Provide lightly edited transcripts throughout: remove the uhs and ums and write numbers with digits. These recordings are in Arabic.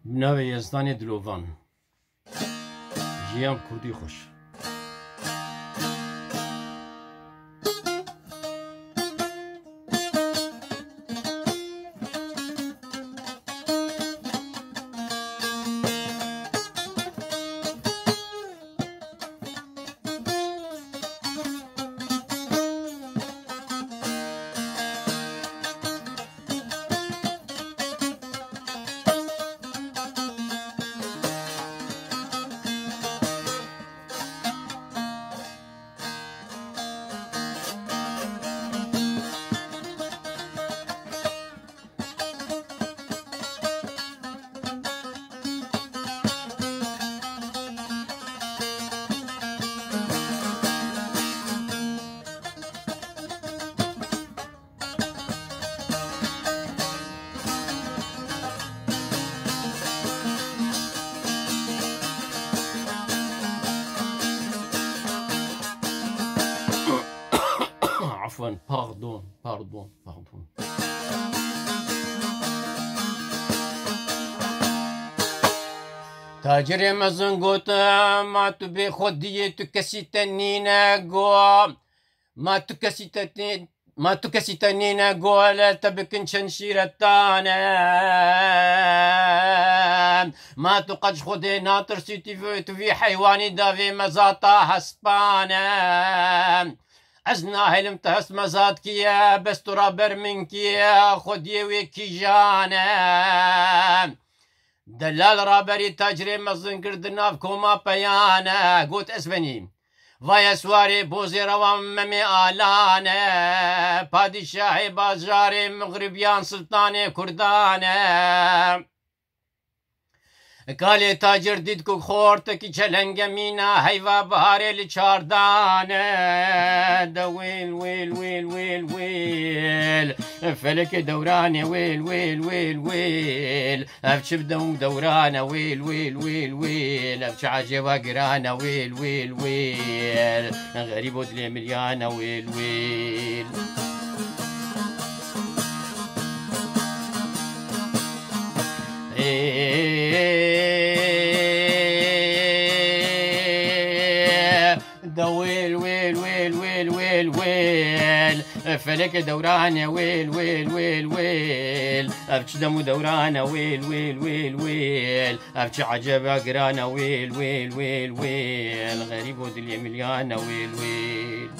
بناوی یزدان دلوان جیام کردی خوش عفوا باردون تاجر مزن قوت ما تبي خدي تكسي تنينا قو ما تكسي تنينا قول تبكن شنشيرة تانا ما تقدش خدي ناطر سيتي في حيواني دافي مزاطا هسبانا ازنا هلم تهس مزاد كيا بس ترابر من كيا خدي ويكي جانا دلال رابري تاجري مزن كردنا بكوما بيانا قوت اسبني ويا سواري بوزي روان ممي آلانا پادشاهي بازاري مغربيان سلطاني كردانا کالی تاجر دید کو خورت کی چلنگ مینا هیوا بهاره لچاردانه دویل ویل ویل ویل ویل فلک دورانه ویل ویل ویل ویل افش بدون دورانه ویل ویل ویل ویل افش عجبا قرانه ویل ویل ویل غريب ودلي مليانه ويل ويل دويل ويل ويل ويل ويل ويل فلك دورانه ويل ويل ويل ويل ابش دمو دورانه ويل ويل ويل ويل ابش عجب قرانه ويل ويل ويل ويل غريب ودلي مليانه ويل ويل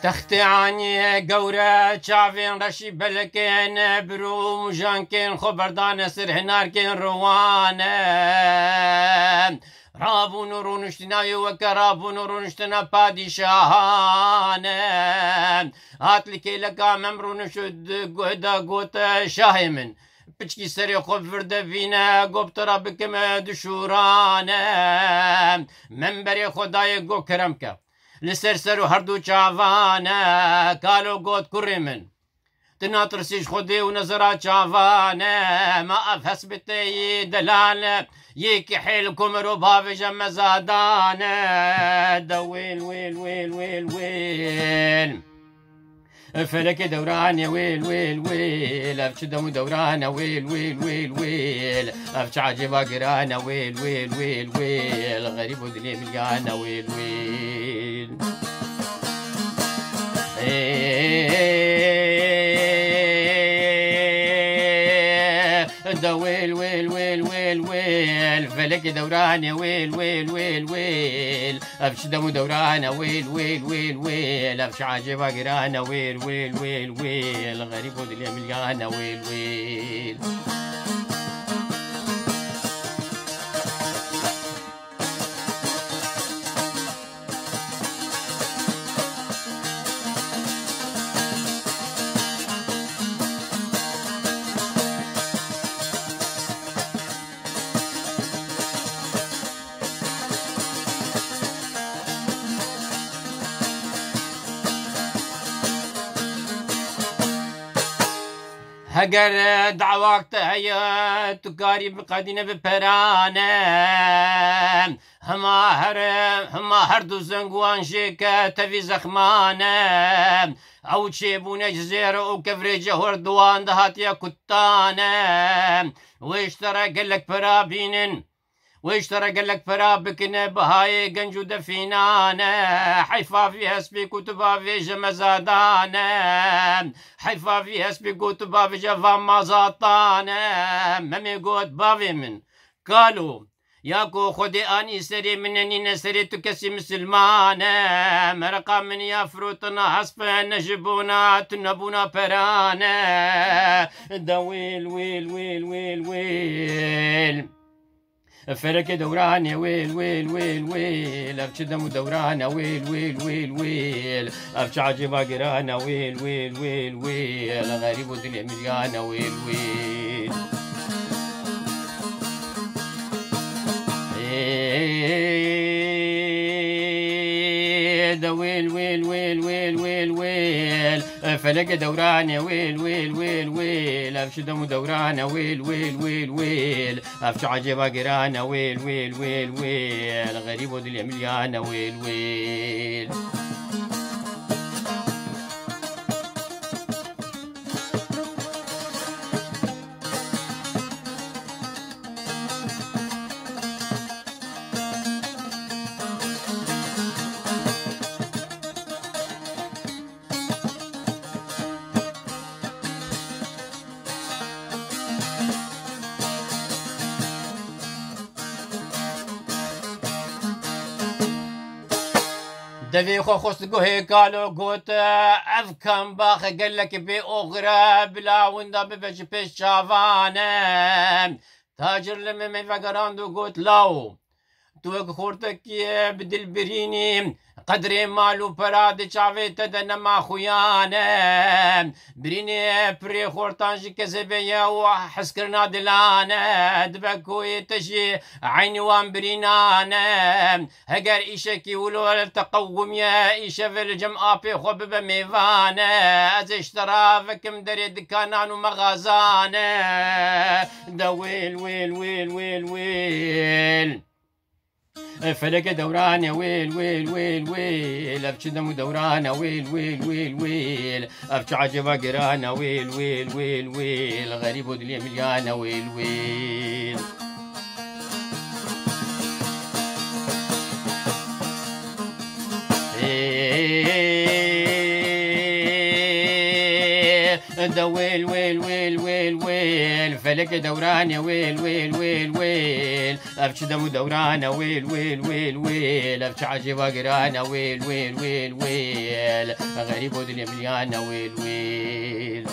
تختي عني قورة شافين رشي بلكين برو مجانكين خبردان سر هناركين روانة رابو نورو نشتنا وكرابو نورو نشتنا بادشاهانة هاتلكي لكا ممرو نشد قهدا قوت شاهي من بچکی سری خوب ورده وینه گوبترا بکم دشورانه منبری خدای گو کرم که لسر سرو هردو چاوانه کالو گوت کری من تناطرسيش خدي ونزرات شافانه ما افهس بتي دلال يكي حيلكم رباب جم زادانه دويل ويل ويل ويل ويل فلك دورانه ويل ويل ويل افش دم دورانه ويل ويل ويل ويل افش عجبا قرانه ويل ويل ويل ويل غريب ودلي مليانه ويل ويل دويل ويل ويل ويل ويل فلك دورانه ويل ويل ويل ويل افش دم دورانه ويل ويل ويل ويل افش عجبا قرانه ويل ويل ويل ويل غريب ودلي مليانه ويل ويل هەگەر داواکتە هەیە توکاری بقەدینە بپەرانە هەما هەردوو زەنگوان ژێکە تەوی زەخمانە ئەو چێبوونە زێرە و کەڤرێجە هەردووان دەهاتیە کوتانە وێشتەرە گەلک پەرا بینن ويشترى قال لك فرا بكنا بهاي قنجو دفينانا حيفا في هسبي كتبا في جمزادانا حيفا في هسبي كتبا في جفا مزاطانا ممي قوت بافي من قالوا ياكو خدي اني سري منني نسري تكسي مسلمانا مرقا من يا فروتنا حسبا نجبونا تنبونا برانا دويل ويل ويل ويل ويل فلك دوران ويل ويل ويل ويل أبشدم دوران ويل ويل ويل ويل أبش عجبا قرانا ويل ويل ويل ويل غريب ودل مليانا ويل ويل ويل ويل ويل ويل ويل ويل فلك دوران ويل ويل ويل ويل أبشدم دوران ويل ويل ويل ويل أبش عجبا قرانا ويل ويل ويل ويل غريب ودل مليانا ويل ويل دفي خو خص قهي قالوا قوت أفكم باخ قال لك بأغرى بلا وندا ببش بيش شافانا تاجر لما من فقراندو قوت لاو توك خورتك بدل بريني قدري مالو براد چاوي تدن ما خويانا بريني بري خورتانجي كزبيا وحسكرنا دلانا دبكوي تشي عيني وان برينانا هقر إيشكي ولو تقوم يا إيشا في الجمعة بي خوب بميفانا از اشترافك مدري دكانان ومغازانا دا ويل ويل ويل ويل ويل فلك دوران ويل ويل ويل ويل أبش دم دوران ويل ويل ويل ويل أبش عجبا قرانا ويل ويل ويل ويل غريب ودلي مليانا ويل ويل دا ويل ويل ويل ويل ويل فلك دوران ويل ويل ويل ويل أبش دم دوران ويل ويل ويل ويل أبش عجبا قرانا ويل ويل ويل ويل غريب ودنيا مليانا ويل ويل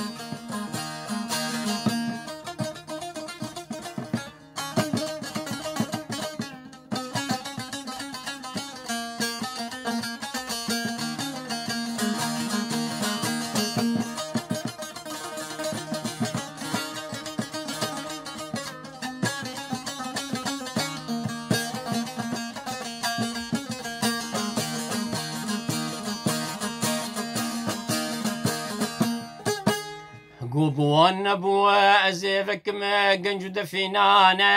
قوبوان نبوة أزيفك ما قنجو دفينانا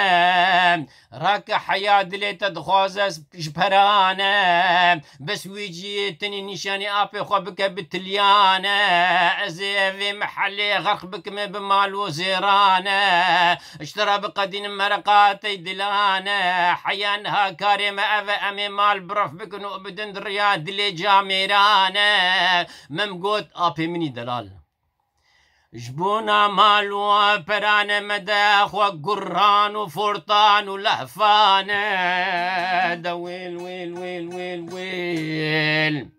راك حياة دلي تدخوز شبرانا بس ويجي تني نشاني آبي خوبك بتليانا أزيفي محلي غرق بك بمال وزيرانا اشترى بقدين مرقاتي دلانا حيانها كاريمة أفا أمي مال برف بك نؤبدن دريا دلي جاميرانا ممقوت آبي مني دلال جبونا مالوا بران مداخ وقران وفرطان ولهفان دا ويل ويل ويل ويل ويل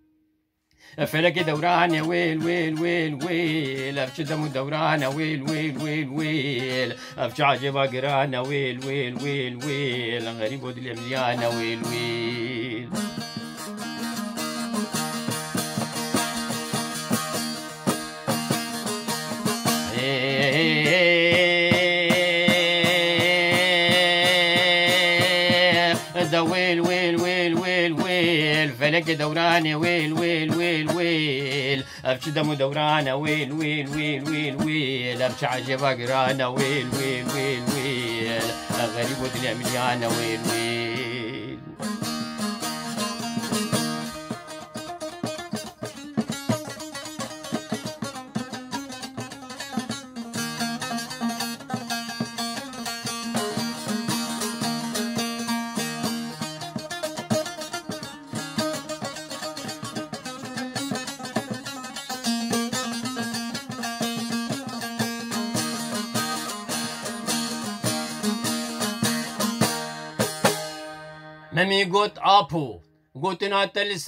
فلك دوران ويل ويل ويل ويل أفش دم دوران ويل ويل ويل ويل أفش عجبا قرانا ويل ويل ويل ويل غريب ودل مليانا ويل ويل دا ويل ويل ويل ويل ويل فلك دوراني ويل ويل ويل ويل ابش دم دورانه ويل ويل ويل ويل ويل ابش عجبه قرانه ويل ويل ويل ويل غريب ودنيا مليانه ويل ويل. ممي قوت أبو قوت ناتل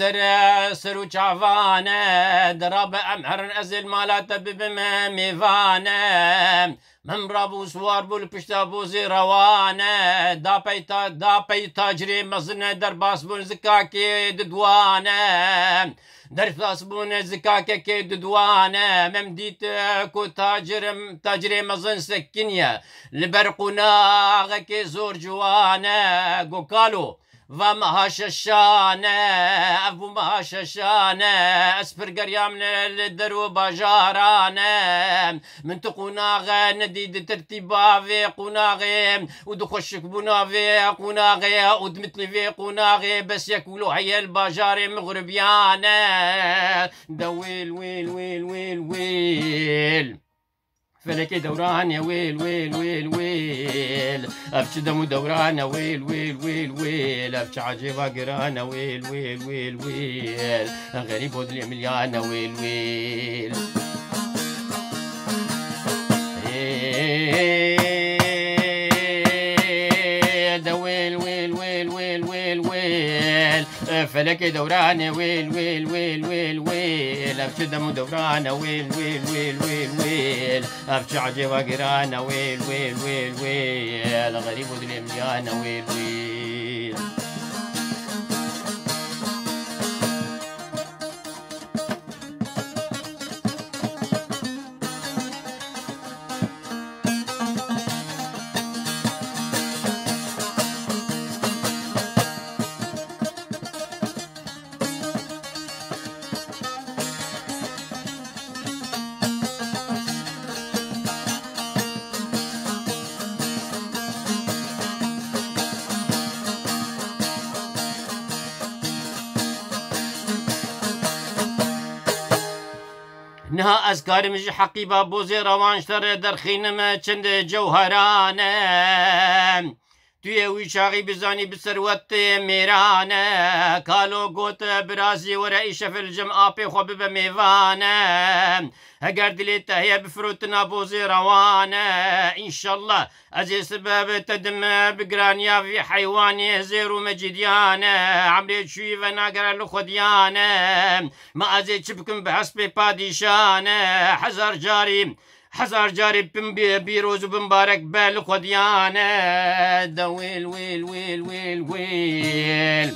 سر وشعفانة دراب أمهر أزل مالات بممي فانة من رابو سوار بول پشتابو زيروانة دا بيتا جري مزنة درباس بول زكاكي ددوانة درفاس بون زكاكي ددوانة ممديت كو تاجري مزن سكينيا لبرقنا غكي زور جوانة قوكالو وما ششانة أبو ما ششانة أسفر قريا من الدرو بجارانة من تقناغ نديد ترتيبا في قناغ ودخشك بنا في قناغ ودمتلي في قناغ بس يكولو هيا البجار مغربيانة دويل ويل ويل ويل ويل فلك دوران يا ويل ويل ويل ويل ابش دم دوران ويل ويل ويل ويل ابش عجيبه قرانه ويل ويل ويل ويل غريب ودلي مليانه ويل ويل ويل ويل ويل ويل ويل ويل فلك دوران ويل ويل ويل ويل ويل ابش دم دوران ويل ويل ويل ويل ويل ابش عجيبه قرانه ويل ويل ويل ويل غريب ودلي مليانه ويل ويل. نها أذكار مش حقيبة بوزي روانشتر درخينما چند جوهرانه توی ویشاقی بزانی بسروت میرانه کالو گوت برازی و رئیش فلجم آپی خوب بمیوانه اگر دلی تهیه بفروتنا بوزی روانه انشالله از سبب تدم بگرانیا في حيواني زيرو مجديانه عمري شوي وناقر لخديانه ما ازي چبكم بحسب پادشانه حزار جاري بيروز بمبارك بال خديانه دويل ويل ويل ويل ويل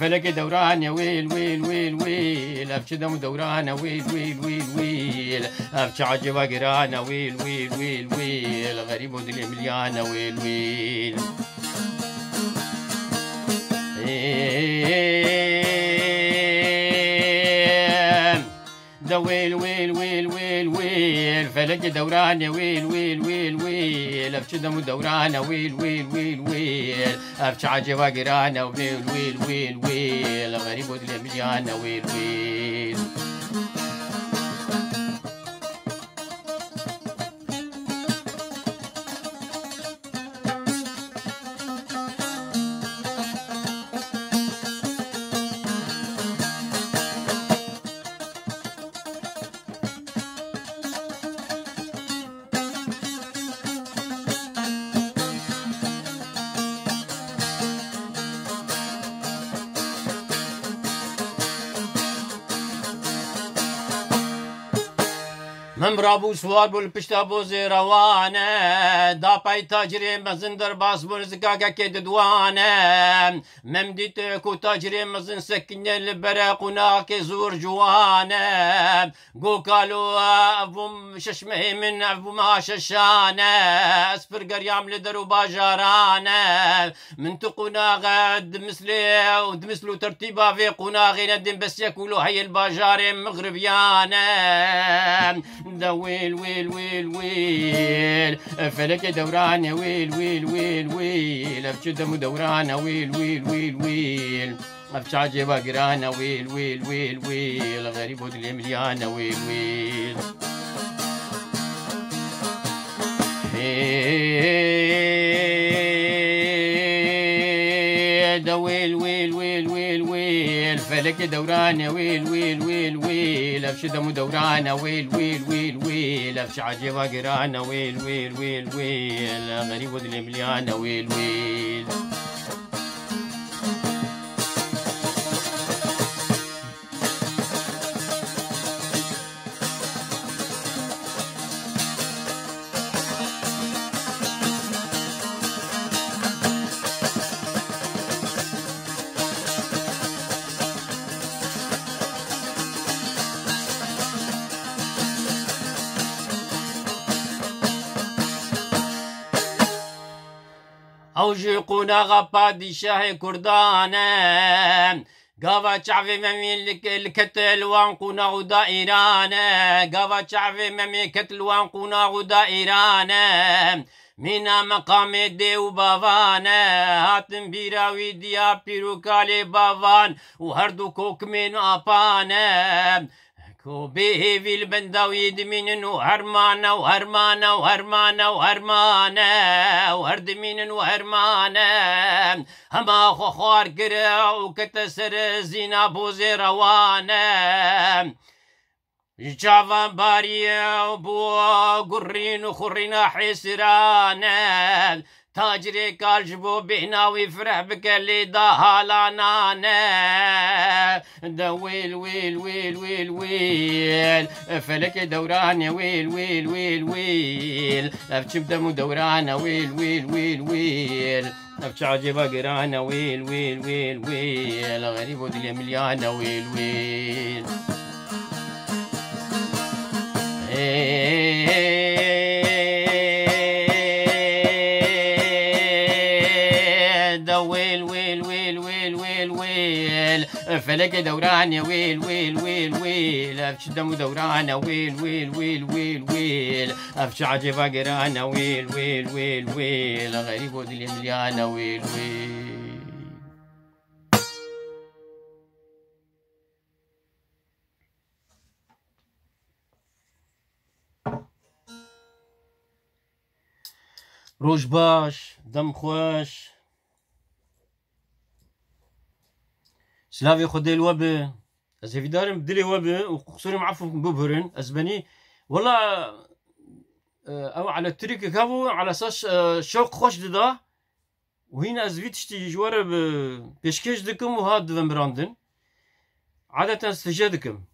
فلك دوران يا ويل ويل ويل ويل ابش دم دوران ويل ويل ويل ويل ابش عجبه قران ويل ويل ويل ويل غريب ودلي مليانه ويل ويل ويل ويل ويل ويل ويل فلك دوران ويل ويل ويل ويل ابش دم دوران ويل ويل ويل ويل ابش عجبه قران ويل ويل ويل ويل غريب ودلي مليانه ويل ويل من برابو سوار بول پشتا بو زیروانه دا پای تاجری مزن در باس بول زکاکا که ددوانه ممدیت کو تاجری مزن سکنه لبره قناک زور جوانه گو کالو افوم ششمه من افوم ششانه اسپر گریام لدرو باجارانه من تو قناغ دمسلي ودمسلو ترتيبا في قناغي ندم بس ياكلو هي الباجار مغربيانه دا ويل ويل ويل ويل فلك دوران ويل ويل ويل ويل افشدم دوران ويل ويل ويل ويل افشاجي باقرانا ويل ويل ويل ويل غريب ودلي مليانة ويل ويل دا ويل ويل ويل ويل ويل فلك دوران ويل ويل ويل ويل افشدم دوران ويل ويل ويل ويل افشاجي باقرانا ويل ويل ويل ويل غريب ودلي مليانة ويل ويل اوجي قونا بادشاه كردانه قاوا شعبي ممي الكتل وانقونا غدا ايرانه قاوا شعبي ممي كتل وانقونا غدا ايرانه مينا مقام دي وبافانه هاتم بيراوي ديا بيروكالي بافان وهردو كوك من ابانه كوبيه في البنداوي دمين وهرمانة وهرمانة وهرمانة وهرمانة وهردمين وهرمانة هما خوخار قرع وكتسر زينا بوزي روانة جافا باريا وبو قرين وخرين حسرانة تاجري كالجبو بهنا ويفرح بك اللي دهالانانا دا ويل ويل ويل ويل ويل فلك دوران ويل ويل ويل ويل افشب دمو دوران ويل ويل ويل ويل افش عجبا قرانا ويل ويل ويل ويل غريب ودلي مليانة ويل ويل ويل ويل ويل ويل ويل ويل فلك دوران ويل ويل ويل ويل افش دم دوران ويل ويل ويل ويل ويل افش عجبا قرانا ويل ويل ويل ويل غريب ودلي مليانة ويل ويل روش باش دم خوش سلافي خدي الوبا از هفيدارم بدلي وبا وقصوري معفو ببهرن اسباني والله او على التريك كابو على اساس شوق خوش ددا وهنا از فيتشتي جوار بيشكيش دكم وهاد براندن عادة استجادكم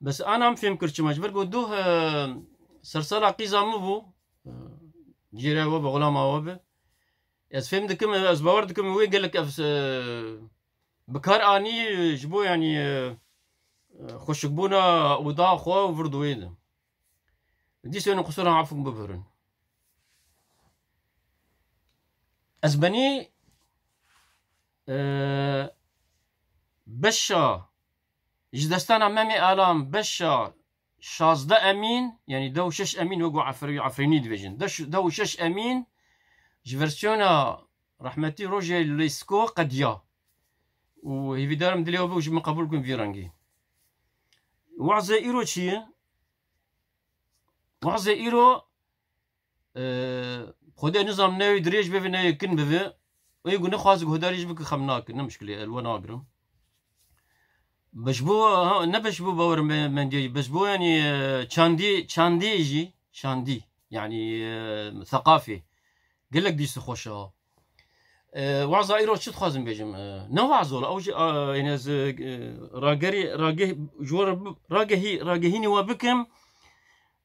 بس انا هم فهم كرتش مجبر قدوه سرسالة قيزة مبو جيرا وبا غلام وبا از فهم دكم از باور دكم وين قال لك بكار اني جبو يعني خوشكبونا ودا خو وفردويد دي سنه قصورها عفوا ببهرن اسباني بشا جدستان امامي الام بشا شازده امين يعني دو شش امين وقو عفريني ديفيجن دو شش امين جفرسيونا رحمتي روجي ليسكو قديا وهي دارم دليو بوج من قبولكم فيرانجي وعزة إيرو تشيه وعزة إيرو خدا نظام ناوي دريج بفي ناوي كن بفي ويقول نخوازق هداريج بك خمناك نمشكلة الوناقرم بشبو نبشبو باور من دي بشبو يعني شاندي يجي شاندي يعني ثقافي قال لك دي سخوشة وعزة إيرو شو تخازن بيجم نوع عزول أو يعني راجي جور راجهيني وبكم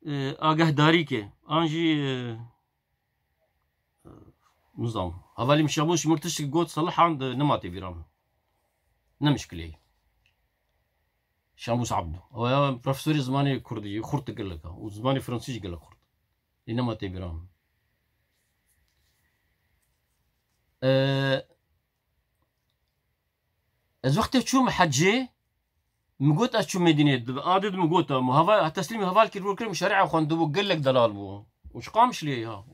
آگه داری که آنجی نظام هذا مش شابوش مرتش قوت صلح عند نماتي بيرام نمشكلي شاموس عبده هو بروفيسور زماني كردي خرط قال لك وزماني فرنسي قال لك خرط نماتي بيرام از وقت شو محجي مقوت اشو مدينه عادد مقوت هذا تسليم هذا الكيلو كريم شارع خندو قال لك دلال بو وش قامش لي ها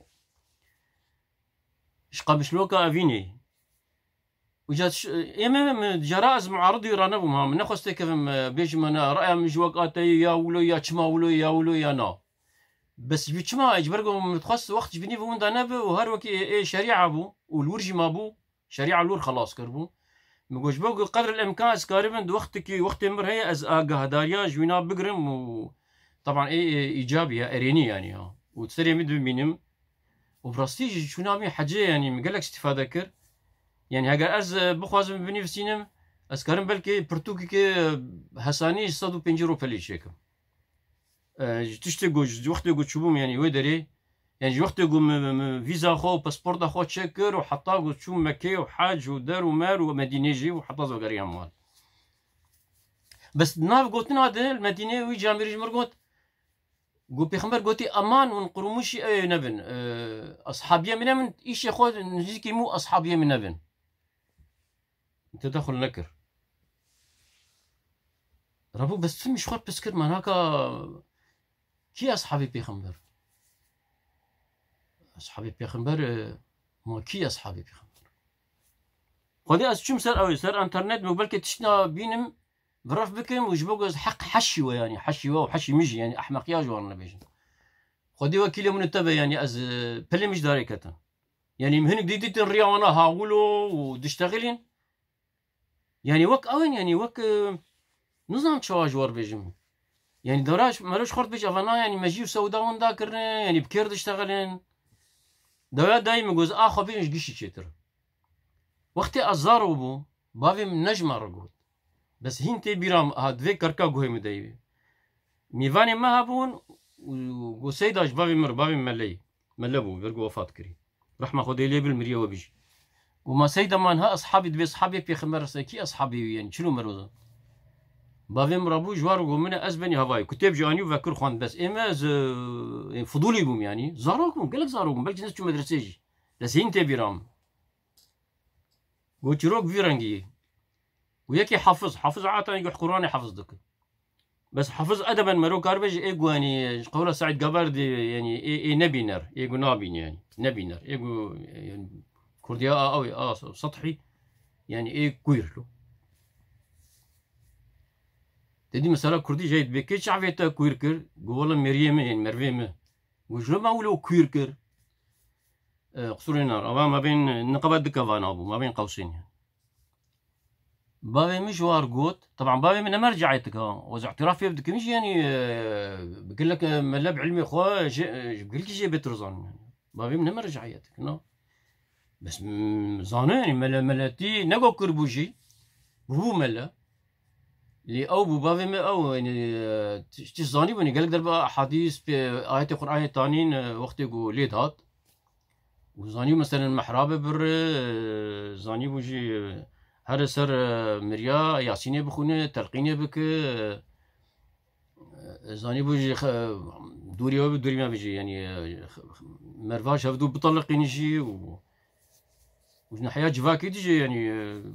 اش قامش لوكا افيني وجات امام جرائز معارضي رانا بو من نخست كيف بيج من راي من جوقات يا ولو يا تشما ولو يا ولو يا نا بس بتشما اجبركم متخصص وقت جبني بو ندانا بو وهر وكي شريعه بو والورجي ما بو شريعه الور خلاص كربو مقوش بوق قدر الامكان اسكاربن وقت مر هي از اقهداريا جوينا بقرم وطبعا ايجابيه اريني يعني ها وتسري مد بينم وبراستيج شو نامي حاجه يعني مقلك استفاده كر يعني هاجر از بخوازم بني في سينم اسكارم بلكي برتوكي كي حساني 150 روبيا شيكم تشتي جوج وقت جو تشوبهم يعني ودري يعني وقت جو فيزا خو باسبورت خو تشكر وحطا شو مكي وحاج ودار ومار ومدينه جي وحطا زوغريا مال بس ناف قلتنا هذا المدينه وي جامريج مرقوت قو بيخمبر قوتي امان ونقرموش اي نبن اصحابيه من ايش ياخذ نجيكي مو اصحابيه من نبن انت تدخل نكر رابو بس مش خور بسكر من هكا كي اصحابي بيخمبر اصحابي بيخمبر ما كي اصحابي بيخمبر قدي از شو سر او سر انترنت مو تشنا بينم برف بكم وجبوق حق حشي يعني حشي وحشي مجي يعني احمق يا جوارنا بيجن خدي وكيل من التبع يعني از بلي مش داري كتا يعني مهنك ديت الرياضه هاولو ودشتغلين يعني وك اوين يعني وك نظام شو جوار بيجن يعني دراش مالوش خرط بيج افانا يعني مجيو سودا وندا كرنا يعني بكير تشتغلين دايما جوز اخو بيمش قشي شتر وقتي ازارو بو بافي من نجمه رقود بس هنتي بيرام هاد في كركا جوه مدايبي ميفاني ما هبون وسيداش بافي ملي ملبو برجو وفات كري رحمه خدي لي بالمريه وبيجي وما سيدا مان ها اصحابي دبي اصحابي في خمر سكي اصحابي يعني شنو مروزه بافي مرابو جوار ومن ازبني هواي كتب جاني وفكر خوان بس اما فضولي بوم يعني زاروكم قال لك زاروكم بلكي ناس مدرسه جي بس هنتي بيرام قلت روك فيرانجي وياكي حافظ عاطني يقول قراني حافظ دك بس حافظ ادبا مرو كاربج ايجو يعني قوله سعيد قبر يعني اي نبينر ايجو نابين يعني نبينر ايجو يعني كرديا او سطحي يعني اي كويرلو تدي مثلا كردي جاي بكي شعبيته كويركر والله مريم يعني مريم وشلون ما ولو كويركر قصور النار ما بين نقبات دكافان ابو ما بين قوسين يعني بابي مشوار قوت طبعا بابي من مرجعيتك وز اعترافي بدك مش يعني بقول لك ملاب علمي خو بقول لك جي بترزان بابي من مرجعيتك نو بس زانين ملاتي نقو كربوجي بو ملا لي او بو بابي ما او يعني تزاني بني قال لك دربا احاديث بايات القران تانين وقت يقول ليد هات وزاني مثلا محرابه بر زاني بوجي هر سر مريا ياسيني بخونه تلقيني بك زاني بوجي دوري ما بيجي يعني مرفاش هفدو بطلقيني شي وجنا جفاكي تجي يعني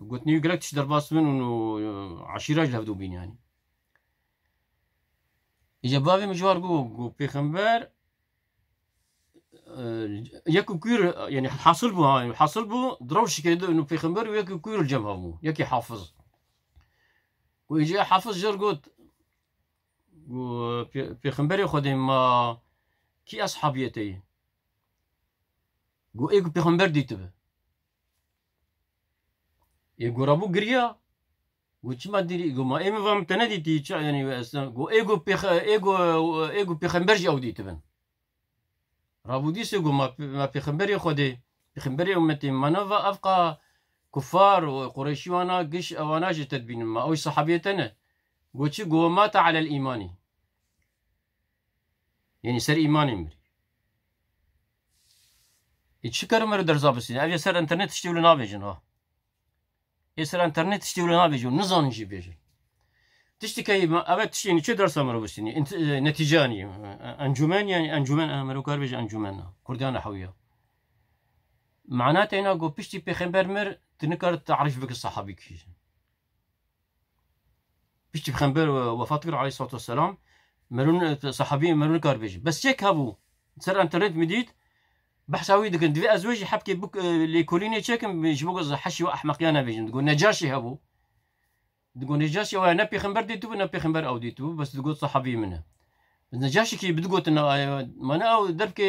قلتني قالك تشدر باس من انه عشيرة هفدو بين يعني اجا بابي مجوار قو بيخمبر ياكو كوير يعني حاصل بو هاي حاصل بو دروش كده انه بيخمبر وياكو كوير الجبهه مو ياكي حافظ ويجي حافظ جرقوت بيخمبر ياخذ ما كي اصحابيتي قو ايكو بيخمبر ديتبه يقول رابو قريا وش ما ديري قو ما ايمي فهم تنديتي يعني قو ايكو بيخمبر جاو ديتبن رابو ديسي قو ما بيخمبري خودي بيخمبري امتي منافا افقى كفار وقريشي وانا قش وانا جي تدبين ما اوش صحابيتنا قو مات على الايماني يعني سر إيماني مري يتشكر مر درزا بسين أبي سر إنترنت تشتغل نابيجن ها يسر إنترنت تشتغل نابيجن نزان يجي بيجن تشتكي ما أبى تشتيني شو درس أمر بسيني أنت نتيجاني أنجمان يعني أنجمان أمرو كاربيج أنجمان كرديان حويا معناته هنا جو بيشتي بيخمبر مر تنكر تعرف بك الصحابي كيش بيشتي بيخمبر وفاطر عليه الصلاة والسلام مرون صحابي مرون كاربيج بس شيك هابو سر انترنت مديد بحثاوي دك دفي أزواج حبكي بك لكوليني شيكم بيجبوك حشي وأحمق يانا بيجن تقول نجاشي هابو تقول نجاشي هو نبي خمبر ديتو نبي خمبر أو ديتو بس تقول صحابي منه نجاشي كي بتقول إنه ما أنا أو درك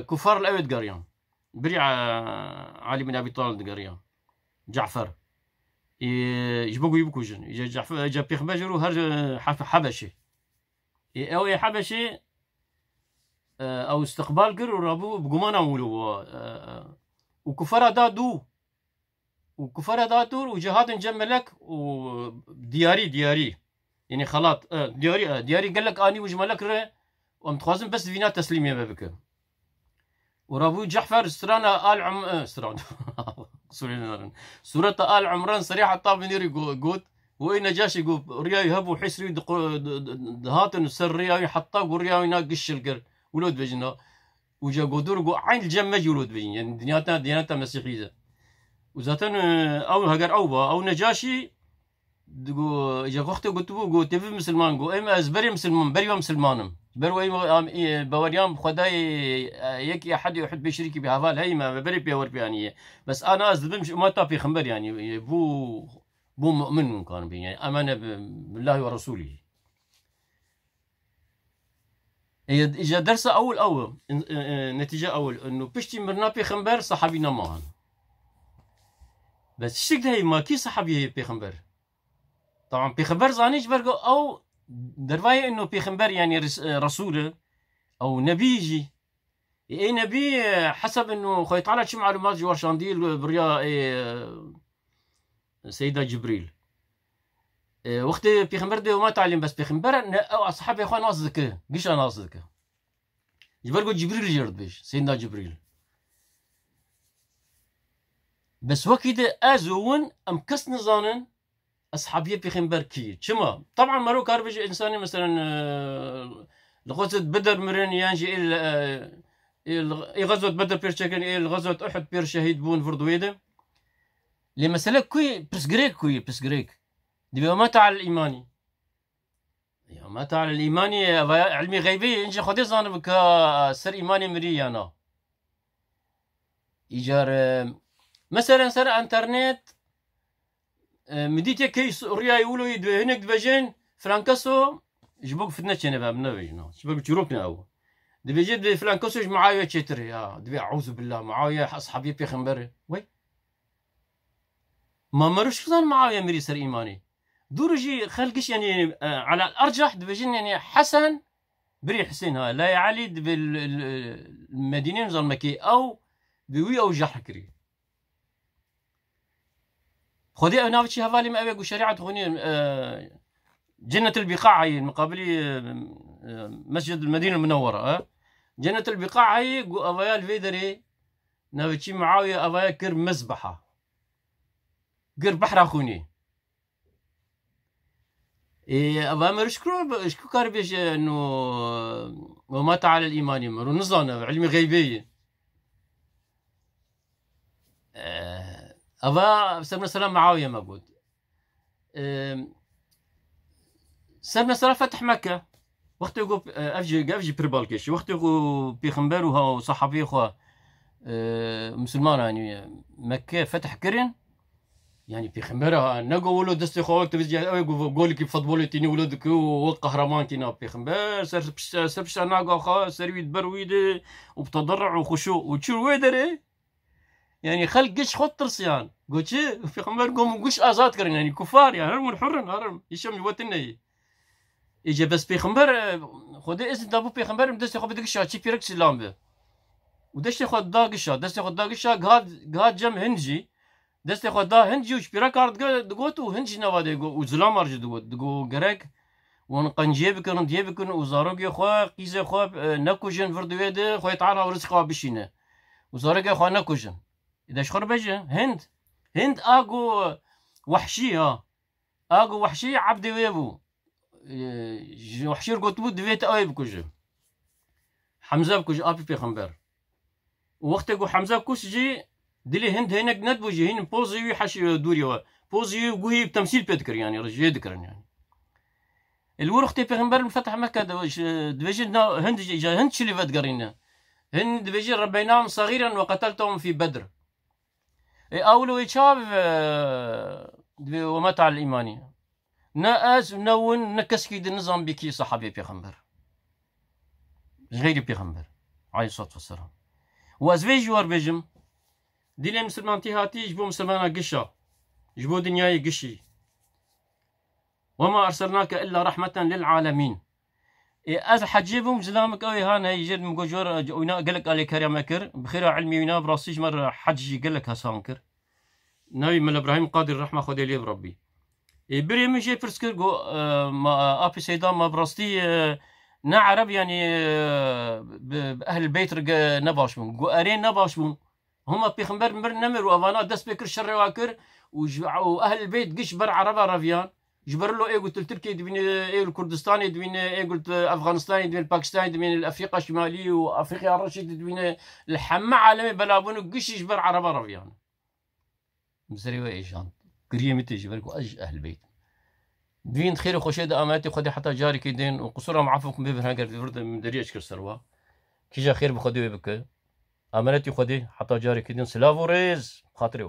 كفار الأود قريان بريع علي بن أبي طالب قريان جعفر يجبوكو يبكوجن إجا جعفر إجا بيخبجرو هر حبشي أو حبشي أو استقبال قر رابو بقمانا مولو وكفار دادو وكفار داتور وجهاد جملك ودياري يعني خلاط دياري قال لك اني وجملك ره ومتخازن بس فينا تسليميه بك ورابو جعفر استرانا ال عم استرانا سورة آل عمران صريحة طابنيري قوت وين نجاشي قو رياي هبو حسري دهاتن سر رياي حطا ورياي ناقش القر ولود بجنا وجا قدور قو عين الجمج ولود بجن يعني ديانتنا مسيحية وزاتن او هجر او نجاشي دقو اجا وقت قلت بو تفي مسلمان قو اما ازبري مسلمان بريو مسلمانم برو اي بوريام خداي يكي احد يحب يشريكي بهذا هي ما بري بيور بيانيه بس انا ازبمش ما تابي خمبر يعني بو مؤمن كان بي يعني امانه بالله ورسوله اجا درس اول نتيجه اول انه بشتي مرنا بي خمبر صحابينا معن بس الشيء هي ما كي صحابي بيخمبر طبعا بيخمبر زانيش برقو او دروايه انه بيخمبر يعني رسول او نبي يجي اي نبي حسب انه خوي تعالى شو معلومات جوار شانديل بريا سيدة جبريل وقت بيخمبر ده وما تعلم بس بيخمبر او اصحابي اخوان ناس ذكر قيش ناس ذكر جبرقو جبريل جرد بيش سيدنا جبريل بس وكده ازون ام كس نظانن اصحابيه بيخمبر كي شما طبعا مرو كاربج انساني مثلا لغزوة بدر مرن يانجي غزوة بدر بير شكن غزوة احد بير شهيد بون فردويده لمسألة كوي بس غريك دي ما تعال الايماني يا ما تعال الايماني علمي غيبي انجي خدي زان بك سر ايماني مري انا ايجار مثلا سر انترنت مديتي كي ريا يقولوا هناك دبجين فرانكاسو جبوك فتنة شنبه بنوي جبوك جروبنا هو دبجين فرانكاسو معاوية تشتري يا دبي اعوذ بالله معاوية اصحابي بيخمبر وي ما مروش كذا معاوية مري سر ايماني دورجي خلقش يعني على الارجح دبجين يعني حسن بري حسين ها لا يعلي بالمدينة نظام مكي او بوي او جحكري خذي انا شي هفالي ما ابي شريعه هوني جنة البقاع هي مقابلي مسجد المدينة المنورة جنة البقاع هي افايا الفيدري ناوي معاوية افايا كر مذبحة كر بحر اخوني افا مرشكرو شكو كاربيش انه وما تعالى الايمان مرو نظام علمي غيبي أبا سرنا سلام معاوية موجود سرنا سلام فتح مكة وقت يقول أفجي بربالكش وقت يقول بيخمبر وها صحابي خو مسلمان يعني مكة فتح كرين يعني بيخمبرها نقول ولو دستي خوك تبي يقول لك بفضل تيني ولدك وقهرمان تينا بيخمبر سربش ناقة خا سرويد برويد وبتضرع وخشوع وتشو ويدري يعني خلق قش خط ترسيان قلت شي في خمر قوم قش ازاد كرن يعني كفار يعني هرم الحرن هرم يشم يوتني يجي بس في خمر خدي اسم دابو في خمر مدس ياخذ بدك شات شي بيركس لامبه ودش ياخذ داقشا دس ياخذ داقشا قاد جم هنجي دس ياخذ دا هنجي وش بيرك ارد دقوت وهنجي نوادي وزلام ارج دقوت دقو غرق ونقنجي بكن دي بكن وزارق خو قيز خو نكوجن فردويد خو تعالى ورزق بشينه وزارق خو نكوجن اذا شخر بجه هند اقو وحشيه اقو وحشي عبد ويبو وحشي قلت بود دفيت اوي بكوجه حمزه بكوجه ابي بيغمبر وقت اقو حمزه بكوش جي دلي هند هناك ندبو جي هين بوزي حشي دوريو بوزي وهي بتمثيل بيذكر يعني رجال يذكرن يعني الورختي بيغمبر من فتح مكة دبيجي هند شلي فدقرينا هند دبيجي ربيناهم صغيرا وقتلتهم في بدر أولو يشاب ومتع الإيماني ناس نون نكسكيد النظام بكي صحابي بيغمبر غير بيغمبر عليه الصلاة والسلام وازوي جوار بيجم دي مسلمان تيهاتي جبو مسلمان قشا جبو دنياي قشي وما أرسلناك إلا رحمة للعالمين أز حجيبهم زلامك أوي هانا يجد مجور وينا قالك علي كريمكر بخير علمي وينا براسيج مرة حج قالك هسانكر نبي من إبراهيم قادر الرحمة خدي لي بربي بري من شيء فرسكر جو ما أبي سيدان ما براستي نعرب يعني بأهل البيت رجع نباشمون جو أرين نباشمون هم بيخمبر نمر وأفانا دس بكر شر واكر وأهل البيت قش بر عربة رافيان جبر له قلت التركي دبين الكردستاني دبين قلت افغانستاني دبين الباكستاني دبين الافريقيا الشماليه وافريقيا الرشيد دبين الحمى عالمي بلابون قش جبر عربه رفيان مسري وايشان كريمه جبر اج اهل البيت دين خير وخشيد اماتي خدي حتى جاري كيدين وقصورها معفوكم ببر هاجر فرد من دري اشكر سروا كيجا خير بخدي بك امانتي خدي حتى جاري كيدين سلافو ريز خاطري